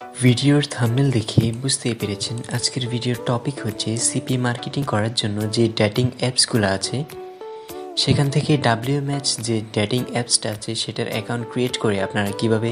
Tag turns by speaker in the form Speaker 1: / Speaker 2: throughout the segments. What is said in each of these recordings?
Speaker 1: ভিডিওর থাম্বনেল দেখে বুঝতেই পেরেছেন আজকের ভিডিওর টপিক হচ্ছে সিপি মার্কেটিং করার জন্য যে ডেটিং অ্যাপসগুলো আছে সেখান থেকে WMH যে ডেটিং অ্যাপসটা আছে সেটার অ্যাকাউন্ট ক্রিয়েট করে আপনারা কিভাবে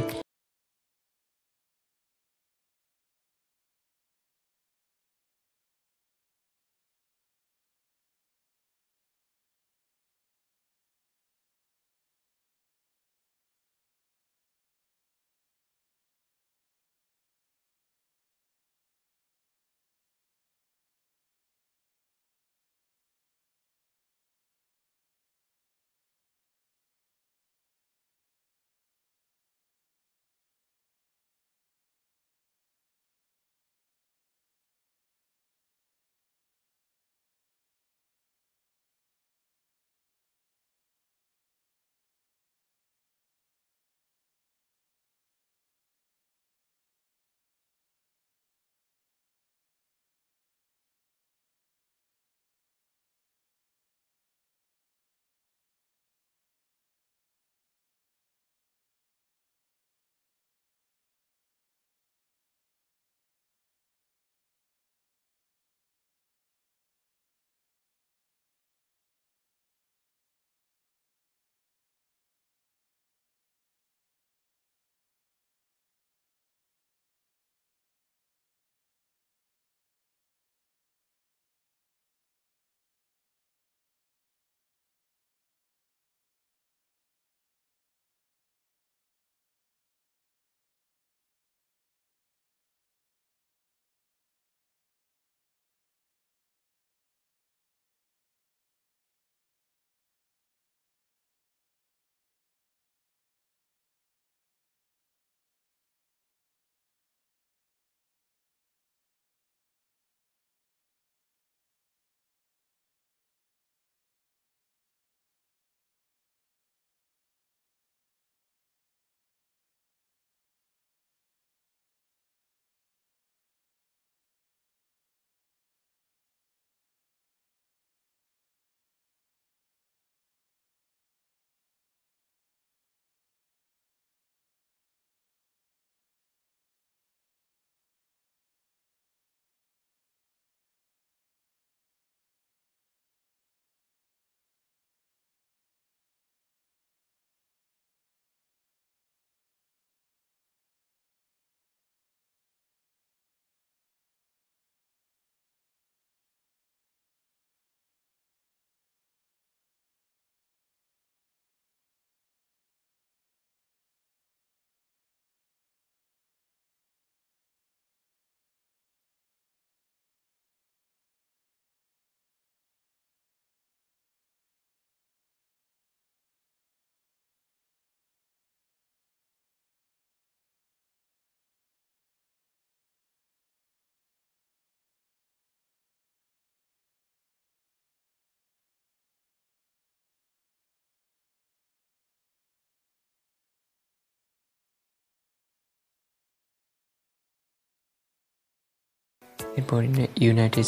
Speaker 1: এরপর ইউনাইটেড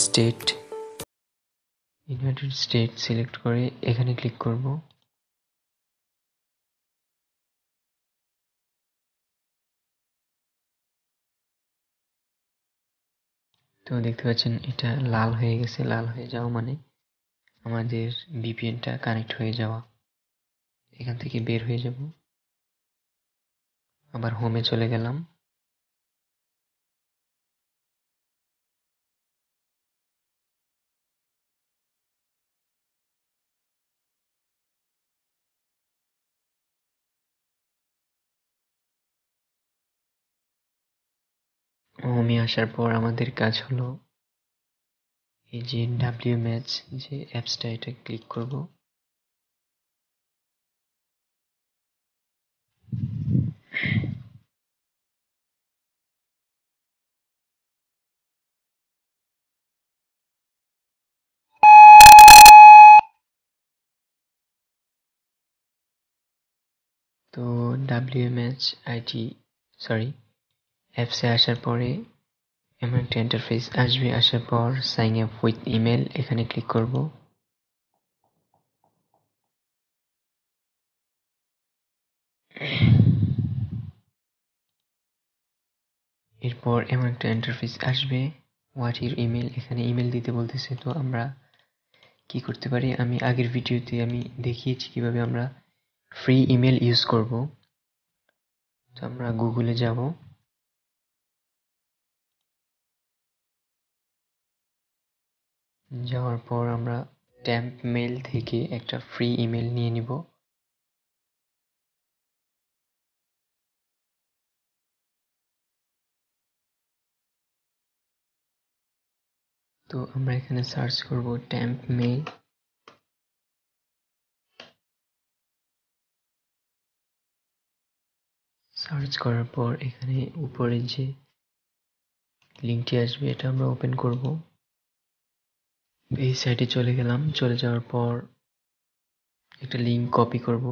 Speaker 1: স্টেট সিলেক্ট করে এখানে ক্লিক করব। তো দেখতে পাচ্ছেন এটা লাল হয়ে গেছে। লাল হয়ে যাওয়া মানে আমাদের VPNটা কানেক্ট হয়ে যাওয়া। এখান থেকে বের হয়ে যাব, আবার হোমে চলে গেলাম। হোমে আসার পর আমাদের কাজ হলো এই যে WMH যে অ্যাপসটা এটা ক্লিক করব। তো WMH অ্যাপসে আসার পরে এমন একটা ইন্টারফেস আসবে। আসার পর সাইন আপ উইথ ইমেল এখানে ক্লিক করব। এরপর এমন একটা ইন্টারফেস আসবে, হোয়াট ইউর ইমেল, এখানে ইমেল দিতে বলতেছে। তো আমরা কি করতে পারি, আমি আগের ভিডিওতে আমি দেখিয়েছি কিভাবে আমরা ফ্রি ইমেল ইউজ করব। তো আমরা গুগলে যাব, যাওয়ার পর আমরা ট্যাম্প মেল থেকে একটা ফ্রি ইমেল নিয়ে নিব। তো আমরা এখানে সার্চ করব ট্যাম্প মেল। সার্চ করার পর এখানে উপরে যে লিঙ্কটি আসবে এটা আমরা ওপেন করব। এই সাইটে চলে গেলাম, চলে যাওয়ার পর একটা লিঙ্ক কপি করব।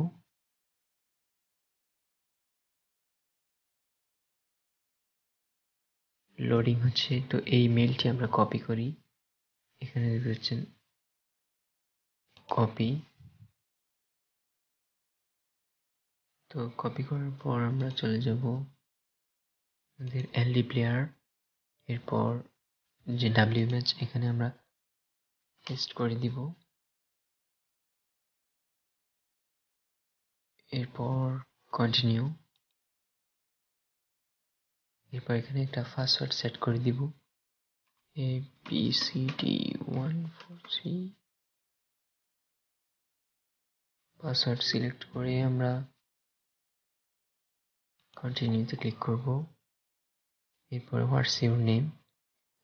Speaker 1: লোডিং হচ্ছে, তো এই মেলটি আমরা কপি করি। এখানে দেখতে পাচ্ছেন কপি। তো কপি করার পর আমরা চলে যাব আমাদের এলডি প্লেয়ার। এরপর যে ডাব্লিউএমএচ এখানে আমরা পেস্ট করে দিব। এরপর কন্টিনিউ। এরপর এখানে একটা পাসওয়ার্ড সেট করে দিব, ABCD143। পাসওয়ার্ড সিলেক্ট করে আমরা কন্টিনিউতে ক্লিক করব। এরপর হোয়াটস ইউর নেম,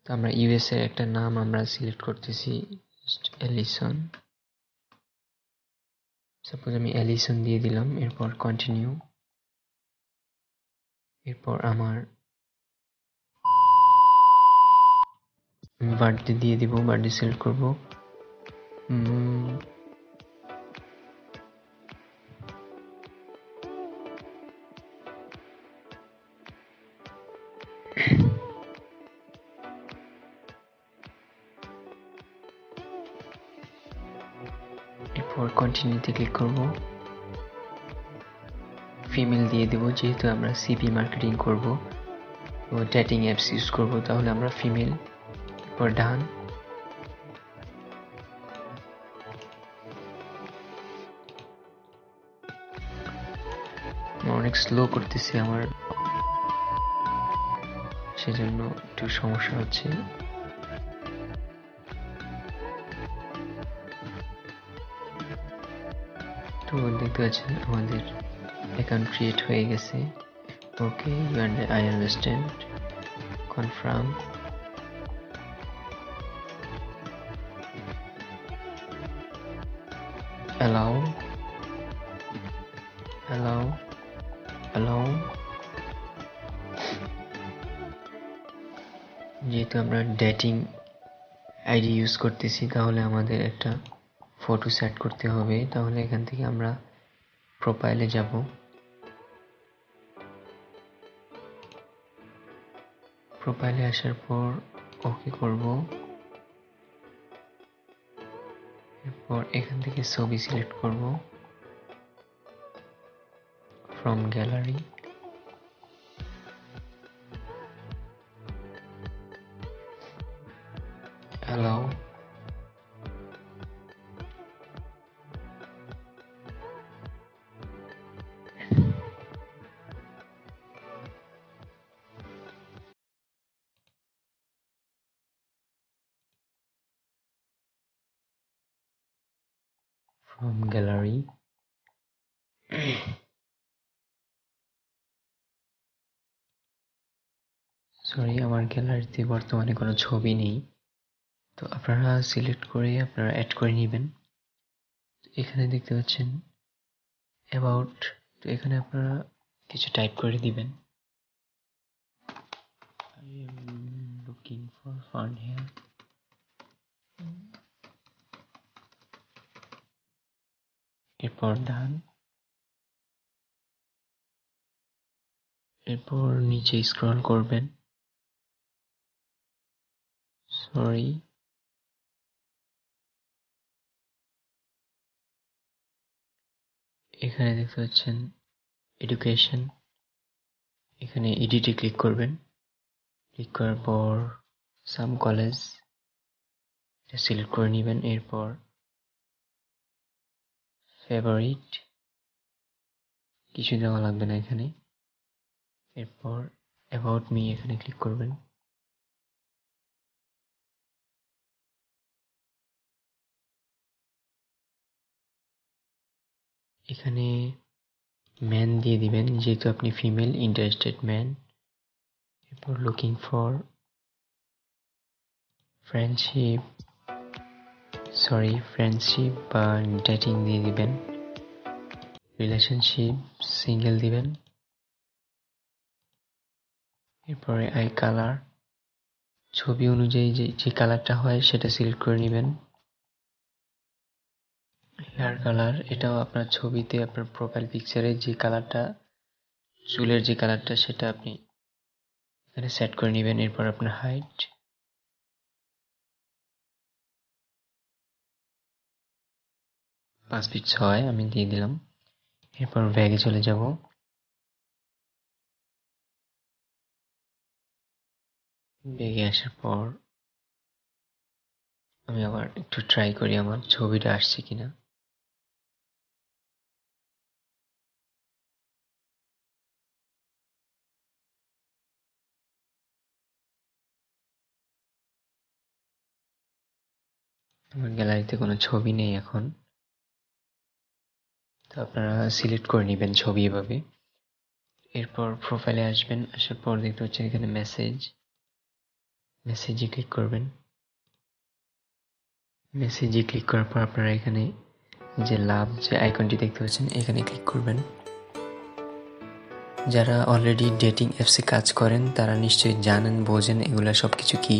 Speaker 1: তো আমরা ইউএস এর একটা নাম আমরা সিলেক্ট করতেছি, এলিসন। সাপোজ আমি এলিসন দিয়ে দিলাম। এরপর কন্টিনিউ। এরপর আমার বার্থডে দিয়ে দিব, বার্থডে সিলেক্ট করব। এরপর কন্টিনিউতে ক্লিক করব। ফিমেল দিয়ে দেব, যেহেতু আমরা সিপি মার্কেটিং করব ও ডেটিং অ্যাপস ইউজ করব, তাহলে আমরা ফিমেল। এরপর ডান। অনেক স্লো করতেছে আমার, সেজন্য একটু সমস্যা হচ্ছে। তো দেখতে পাচ্ছেন আমাদের অ্যাকাউন্ট ক্রিয়েট হয়ে গেছে। Okay, I understand, confirm. Allow, allow, allow. যেহেতু আমরা ডেটিং আইডি ইউজ করতেছি, তাহলে আমাদের একটা ফটো সেট করতে হবে। তাহলে এখান থেকে আমরা প্রোফাইলে যাব। প্রোফাইলে আসার পর ওকে করব। এরপর এখান থেকে ছবি সিলেক্ট করব from gallery. Allow. From gallery. Sorry, আমার গ্যালারিতে বর্তমানে কোনো ছবি নেই। তো আপনারা সিলেক্ট করে আপনারা অ্যাড করে নেবেন। এখানে দেখতে পাচ্ছেন অ্যাবাউট, তো এখানে আপনারা কিছু টাইপ করে দিবেন। I am looking for fun here. এরপর ডান। এরপর নিচে স্ক্রল করবেন। সরি, এখানে দেখতে পাচ্ছেন এডুকেশন, এখানে এডিটে ক্লিক করবেন। ক্লিক করার পর সাম কলেজ এটা সিলেক্ট করে নেবেন। এরপর ফেভারিট কিছু দেওয়া লাগবে না এখানে। এরপর অ্যাবাউট মি এখানে ক্লিক করবেন। এখানে ম্যান দিয়ে দিবেন, যেহেতু আপনি ফিমেল, ইন্টারেস্টেড ম্যান। এরপর লুকিং ফর ফ্রেন্ডশিপ বা ডেটিং দিয়ে দিবেন। রিলেশনশিপ সিঙ্গেল দিবেন। এরপরে আই কালার ছবি অনুযায়ী যে কালারটা হয় সেটা সিলেক্ট করে নেবেন। হেয়ার কালার এটাও আপনার ছবিতে, আপনার প্রোফাইল পিকচারে যে কালারটা, চুলের যে কালারটা সেটা আপনি এখানে সেট করে নেবেন। এরপর আপনার হাইট 5 ফিট 6 আমি দিয়ে দিলাম। এরপর ব্যাগে চলে যাব। ব্যাগে আসার পর আমি আবার একটু ট্রাই করি আমার ছবিটা আসছে কিনা। আমার গ্যালারিতে কোনো ছবি নেই এখন, তো আপনারা সিলেক্ট করে নেবেন ছবি এভাবে। এরপর প্রোফাইলে আসবেন, আসার পর দেখতে পাচ্ছেন এখানে মেসেজে ক্লিক করবেন। মেসেজে ক্লিক করার পর আপনারা এখানে যে লাভ যে আইকনটি দেখতে পাচ্ছেন এখানে ক্লিক করবেন। যারা অলরেডি ডেটিং অ্যাপসে কাজ করেন তারা নিশ্চয়ই জানেন, বোঝেন এগুলা সব কিছু কি।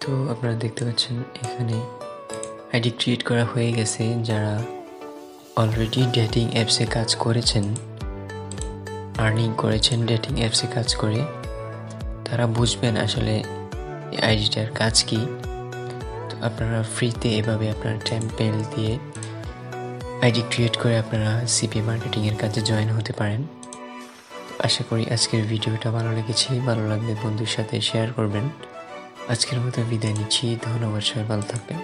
Speaker 1: তো আপনারা দেখতে পাচ্ছেন এখানে আইডি ক্রিয়েট করা হয়ে গেছে। যারা অলরেডি ডেটিং অ্যাপসে কাজ করেছেন, আর্নিং করেছেন ডেটিং অ্যাপসে কাজ করে, তারা বুঝবেন আসলে এই আইডিটার কাজ কি। তো আপনারা ফ্রিতে এভাবে আপনার টেম্পেল দিয়ে আইডি ক্রিয়েট করে আপনারা সিপিএ মার্কেটিংয়ের কাজে জয়েন হতে পারেন। আশা করি আজকের ভিডিওটা ভালো লেগেছে। ভালো লাগলে বন্ধুর সাথে শেয়ার করবেন। আজকের মতো বিদায় নিচ্ছি। ধন্যবাদ, সবাই ভালো থাকবেন।